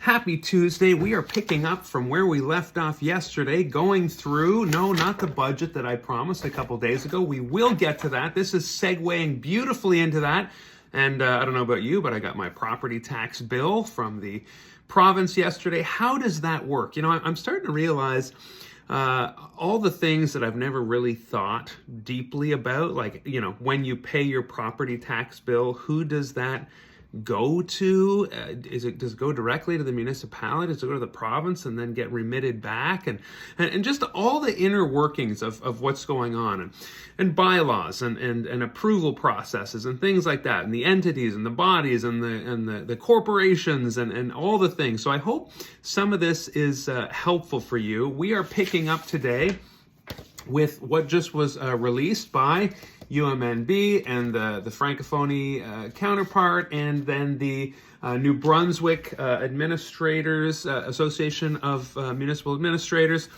Happy Tuesday. We are picking up from where we left off yesterday, going through, no, not the budget that I promised a couple days ago. We will get to that. This is segueing beautifully into that. And I don't know about you, but I got my property tax bill from the province yesterday. How does that work? You know, I'm starting to realize all the things that I've never really thought deeply about, like, you know, when you pay your property tax bill, who does that go to? Does it go directly to the municipality? Does it go to the province and then get remitted back? And just all the inner workings of what's going on, and bylaws and approval processes and things like that, and the entities and the bodies and the corporations and all the things. So I hope some of this is helpful for you. We are picking up today with what just was released by UMNB and the Francophonie counterpart, and then the New Brunswick Administrators Association of Municipal Administrators,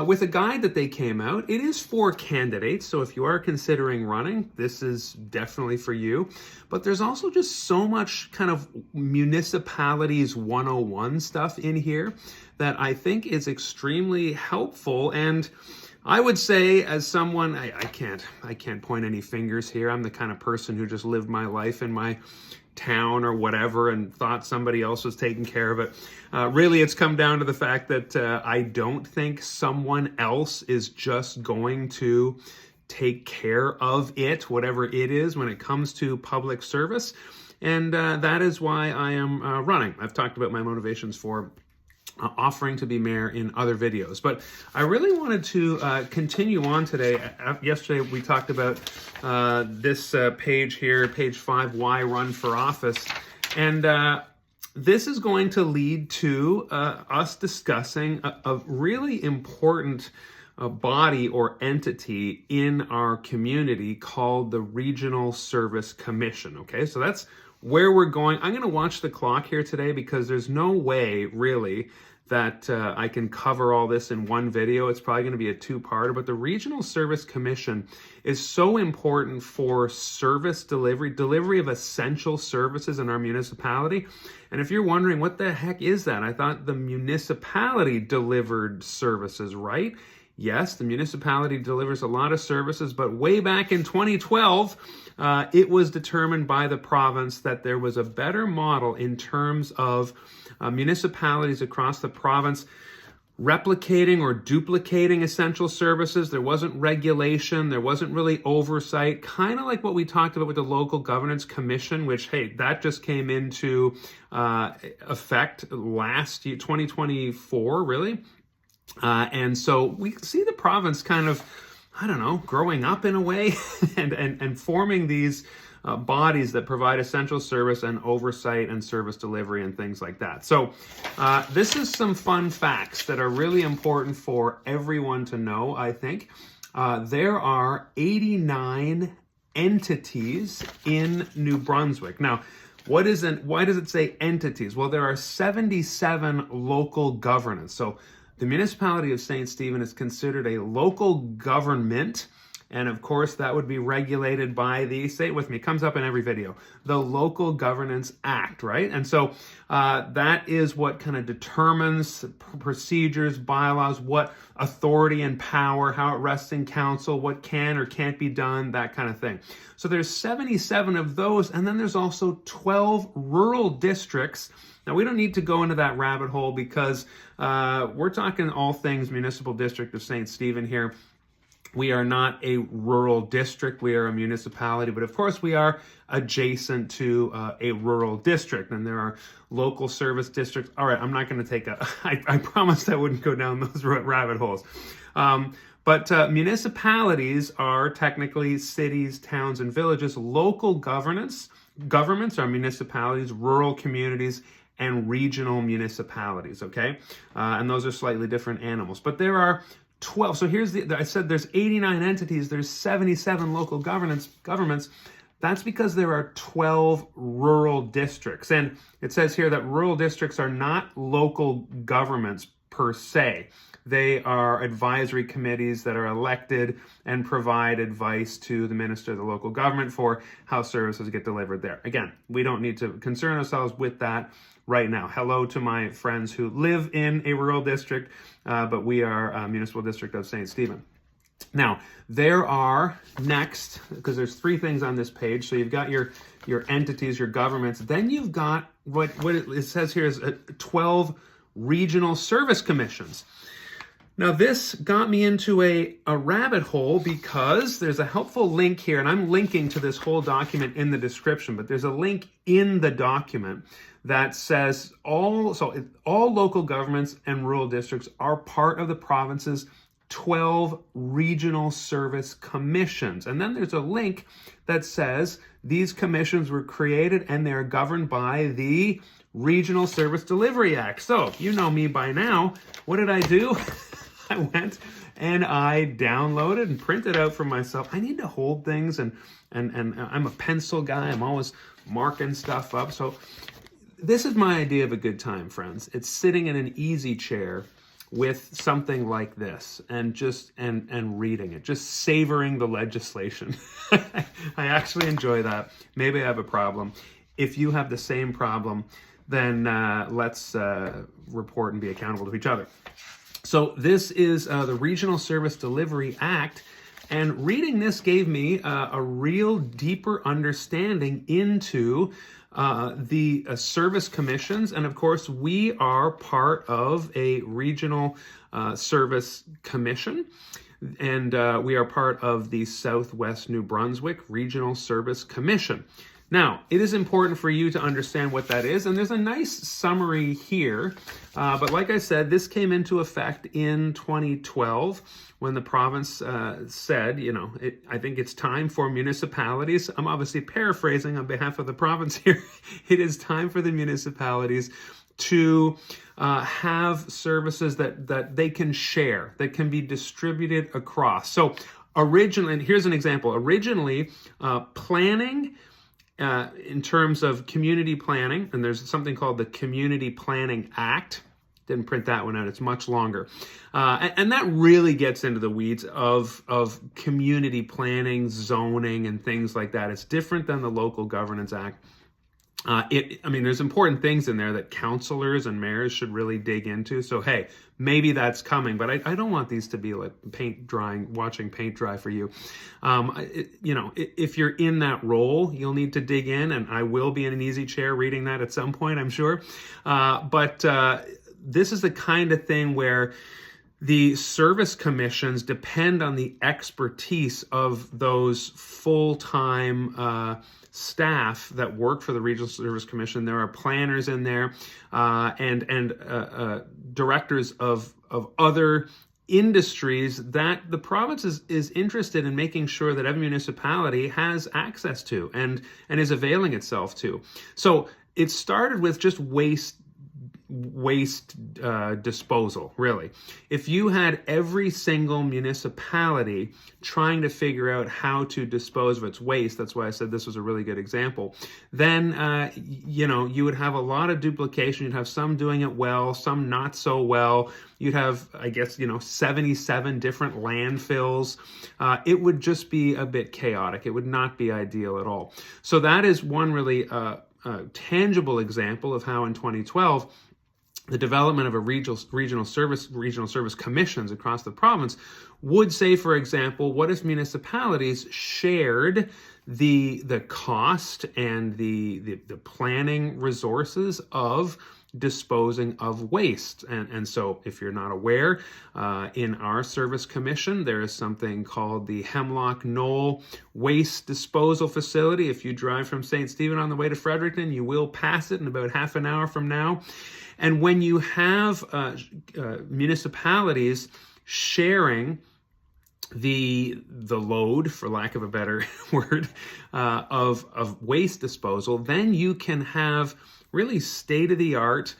with a guide that they came out. It is for candidates, so if you are considering running, this is definitely for you. But there's also just so much kind of Municipalities 101 stuff in here that I think is extremely helpful. And I would say, as someone, I can't point any fingers here. I'm the kind of person who just lived my life in my town or whatever and thought somebody else was taking care of it. Really, it's come down to the fact that I don't think someone else is just going to take care of it, whatever it is, when it comes to public service. And that is why I am running. I've talked about my motivations for offering to be mayor in other videos. But I really wanted to continue on today. Yesterday we talked about this page here, page 5, Why Run for Office. And this is going to lead to us discussing a really important body or entity in our community called the Regional Service Commission. Okay, so that's where we're going. I'm going to watch the clock here today because there's no way really that I can cover all this in one video. It's probably going to be a two-parter, but the Regional Service Commission is so important for service delivery of essential services in our municipality. And if you're wondering, what the heck is that? I thought the municipality delivered services, right? Yes, the municipality delivers a lot of services, but way back in 2012, it was determined by the province that there was a better model in terms of municipalities across the province replicating or duplicating essential services. There wasn't regulation, there wasn't really oversight, kind of like what we talked about with the Local Governance Commission, which, hey, that just came into effect last year, 2024, really. And so we see the province kind of, I don't know, growing up in a way and forming these bodies that provide essential service and oversight and service delivery and things like that. So this is some fun facts that are really important for everyone to know, I think. There are 89 entities in New Brunswick. Now, why does it say entities? Well, there are 77 local governance. So the Municipality of St. Stephen is considered a local government, and of course that would be regulated by the, say it with me, comes up in every video, the Local Governance Act, right? And so that is what kind of determines procedures, bylaws, what authority and power, how it rests in council, what can or can't be done, that kind of thing. So there's 77 of those, and then there's also 12 rural districts. Now, we don't need to go into that rabbit hole because we're talking all things Municipal District of St. Stephen here. We are not a rural district. We are a municipality, but of course we are adjacent to a rural district, and there are local service districts. All right, I'm not going to take I promised I wouldn't go down those rabbit holes. But municipalities are technically cities, towns, and villages. Local governments are municipalities, rural communities, and regional municipalities, okay? And those are slightly different animals. But there are 12. So here's I said there's 89 entities. There's 77 local governments. That's because there are 12 rural districts. And it says here that rural districts are not local governments per se. They are advisory committees that are elected and provide advice to the minister of the local government for how services get delivered there. Again, we don't need to concern ourselves with that. right now. Hello to my friends who live in a rural district, but we are Municipal District of St. Stephen. Now, there are next, because there's three things on this page. So you've got your entities, your governments. Then you've got what it says here is 12 regional service commissions. Now, this got me into a rabbit hole because there's a helpful link here, and I'm linking to this whole document in the description, but there's a link in the document that says all local governments and rural districts are part of the province's 12 regional service commissions. And then there's a link that says these commissions were created and they're governed by the Regional Service Delivery Act. So, you know me by now. What did I do? I went and I downloaded and printed out for myself. I need to hold things, and I'm a pencil guy. I'm always marking stuff up. So this is my idea of a good time, friends. It's sitting in an easy chair with something like this and just and reading it, just savoring the legislation. I actually enjoy that. Maybe I have a problem. If you have the same problem, then let's report and be accountable to each other. So this is the Regional Service Delivery Act, and reading this gave me a real deeper understanding into the service commissions. And of course, we are part of a regional service commission, and we are part of the Southwest New Brunswick Regional Service Commission. Now, it is important for you to understand what that is, and there's a nice summary here. But like I said, this came into effect in 2012 when the province said, I think it's time for municipalities. I'm obviously paraphrasing on behalf of the province here. It is time for the municipalities to have services that they can share, that can be distributed across. So originally, and here's an example, originally planning, in terms of community planning, and there's something called the Community Planning Act. Didn't print that one out, it's much longer. And that really gets into the weeds of community planning, zoning, and things like that. It's different than the Local Governance Act. There's important things in there that councillors and mayors should really dig into. So, hey, maybe that's coming, but I don't want these to be like watching paint dry for you. If you're in that role, you'll need to dig in, and I will be in an easy chair reading that at some point, I'm sure. But this is the kind of thing where the service commissions depend on the expertise of those full-time staff that work for the Regional Service Commission. There are planners in there and directors of other industries that the province is interested in making sure that every municipality has access to and is availing itself to. So it started with just waste disposal, really. If you had every single municipality trying to figure out how to dispose of its waste, that's why I said this was a really good example, then, you would have a lot of duplication. You'd have some doing it well, some not so well. You'd have, 77 different landfills. It would just be a bit chaotic. It would not be ideal at all. So that is one really tangible example of how in 2012, the development of a regional service commissions across the province would say, for example, what if municipalities shared the cost and the planning resources of disposing of waste. And so if you're not aware, in our service commission, there is something called the Hemlock Knoll Waste Disposal Facility. If you drive from St. Stephen on the way to Fredericton, you will pass it in about half an hour from now. And when you have municipalities sharing the load, for lack of a better word, of waste disposal, then you can have really state-of-the-art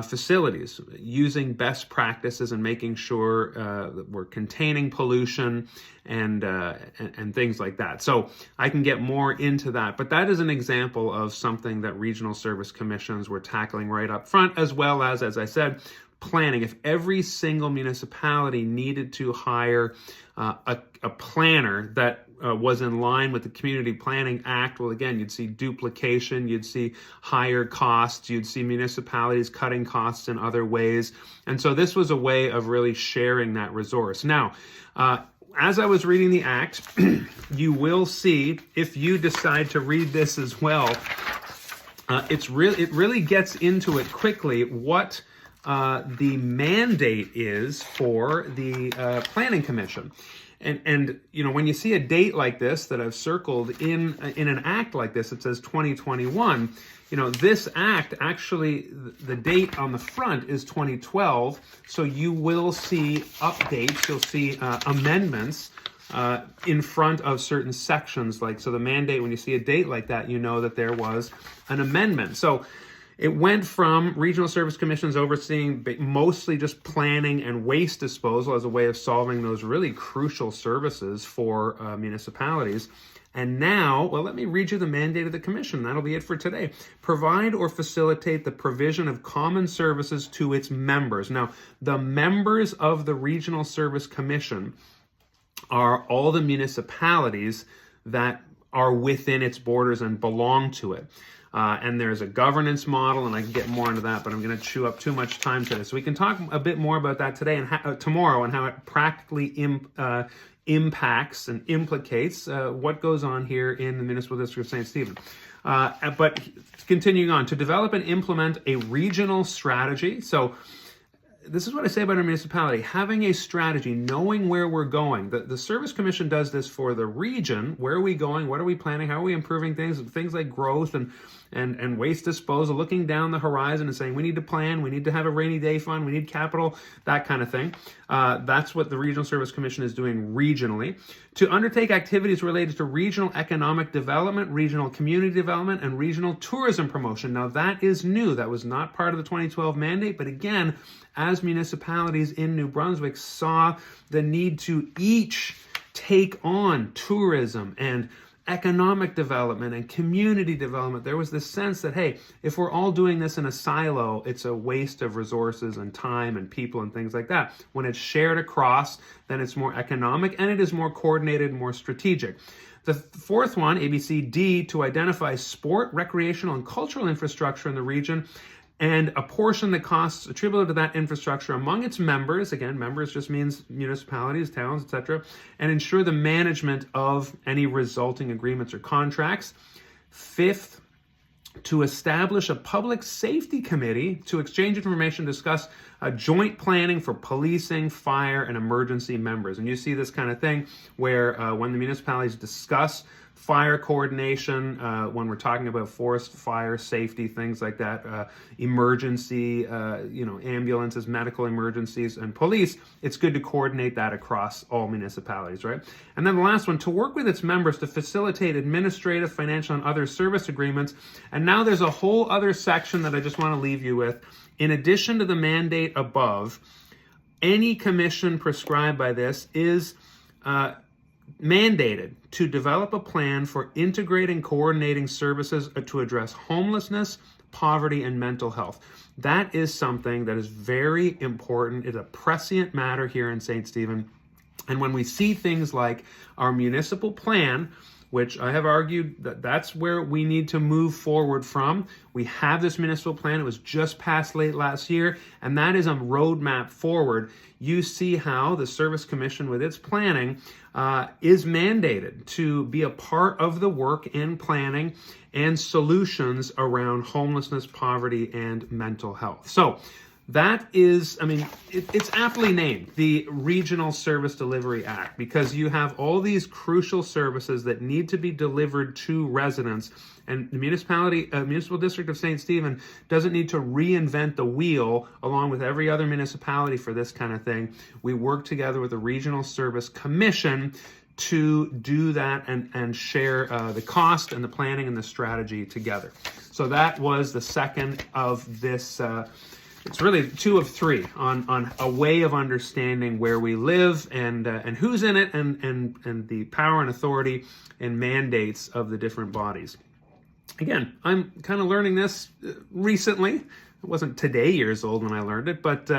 facilities using best practices and making sure that we're containing pollution and things like that. So I can get more into that, but that is an example of something that regional service commissions were tackling right up front, as well as I said, planning. If every single municipality needed to hire a planner that was in line with the Community Planning Act, well, again, you'd see duplication, you'd see higher costs, you'd see municipalities cutting costs in other ways. And so this was a way of really sharing that resource. Now, as I was reading the Act, you will see, if you decide to read this as well, it really gets into it quickly what the mandate is for the Planning Commission. And you know, when you see a date like this that I've circled in an act like this, it says 2021. You know, this act actually, the date on the front is 2012. So you will see updates, you'll see amendments in front of certain sections. Like, so the mandate, when you see a date like that, you know that there was an amendment. So it went from regional service commissions overseeing mostly just planning and waste disposal as a way of solving those really crucial services for municipalities. And now, well, let me read you the mandate of the commission. That'll be it for today. Provide or facilitate the provision of common services to its members. Now, the members of the Regional Service Commission are all the municipalities that are within its borders and belong to it. And there's a governance model, and I can get more into that, but I'm going to chew up too much time today. So we can talk a bit more about that today and tomorrow, and how it practically impacts and implicates what goes on here in the Municipal District of St. Stephen. But continuing on, to develop and implement a regional strategy. So this is what I say about our municipality, having a strategy, knowing where we're going. The Service Commission does this for the region. Where are we going? What are we planning? How are we improving things like growth and waste disposal, looking down the horizon and saying, we need to plan, we need to have a rainy day fund, we need capital, that kind of thing. That's what the Regional Service Commission is doing regionally. To undertake activities related to regional economic development, regional community development, and regional tourism promotion. Now, that is new. That was not part of the 2012 mandate, but again, as municipalities in New Brunswick saw the need to each take on tourism and economic development and community development, there was this sense that, hey, if we're all doing this in a silo, it's a waste of resources and time and people and things like that. When it's shared across, then it's more economic and it is more coordinated, more strategic. The fourth one, ABCD, to identify sport, recreational, and cultural infrastructure in the region and apportion the costs attributable to that infrastructure among its members. Again, members just means municipalities, towns, etc., and ensure the management of any resulting agreements or contracts. Fifth, to establish a public safety committee to exchange information, discuss joint planning for policing, fire, and emergency members. And you see this kind of thing where when the municipalities discuss fire coordination, when we're talking about forest fire safety, things like that, emergency, ambulances, medical emergencies, and police, it's good to coordinate that across all municipalities, right? And then the last one, to work with its members to facilitate administrative, financial, and other service agreements. And now there's a whole other section that I just want to leave you with. In addition to the mandate above, any commission prescribed by this is mandated to develop a plan for integrating, coordinating services to address homelessness, poverty, and mental health. That is something that is very important. It's a prescient matter here in St. Stephen. And when we see things like our municipal plan, which I have argued that that's where we need to move forward from. We have this municipal plan. It was just passed late last year, and that is a roadmap forward. You see how the Service Commission with its planning is mandated to be a part of the work in planning and solutions around homelessness, poverty, and mental health. So that is, it's aptly named the Regional Service Delivery Act, because you have all these crucial services that need to be delivered to residents, and the Municipal District of St. Stephen doesn't need to reinvent the wheel along with every other municipality for this kind of thing. We work together with the Regional Service Commission to do that and share the cost and the planning and the strategy together. So that was the second of this. It's really two of three on a way of understanding where we live and who's in it and the power and authority and mandates of the different bodies. Again, I'm kind of learning this recently. It wasn't today years old when I learned it, but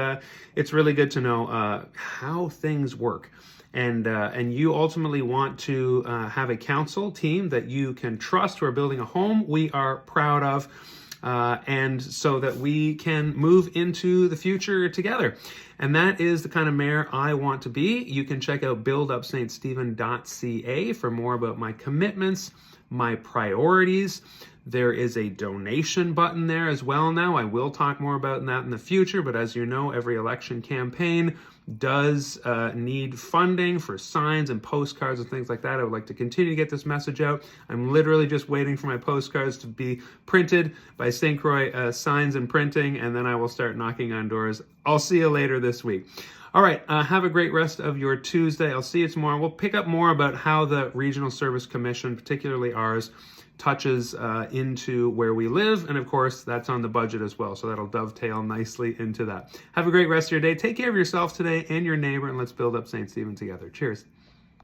it's really good to know how things work. and you ultimately want to have a council team that you can trust, who are building a home we are proud of, and so that we can move into the future together. And that is the kind of mayor I want to be. You can check out buildupststephen.ca for more about my commitments, my priorities. There is a donation button there as well now. I will talk more about that in the future, but as you know, every election campaign does need funding for signs and postcards and things like that. I would like to continue to get this message out. I'm literally just waiting for my postcards to be printed by St. Croix Signs and Printing, and then I will start knocking on doors. I'll see you later this week. All right, have a great rest of your Tuesday. I'll see you tomorrow. We'll pick up more about how the Regional Service Commission, particularly ours, touches into where we live. And of course, that's on the budget as well. So that'll dovetail nicely into that. Have a great rest of your day. Take care of yourself today and your neighbor, and let's build up St. Stephen together. Cheers.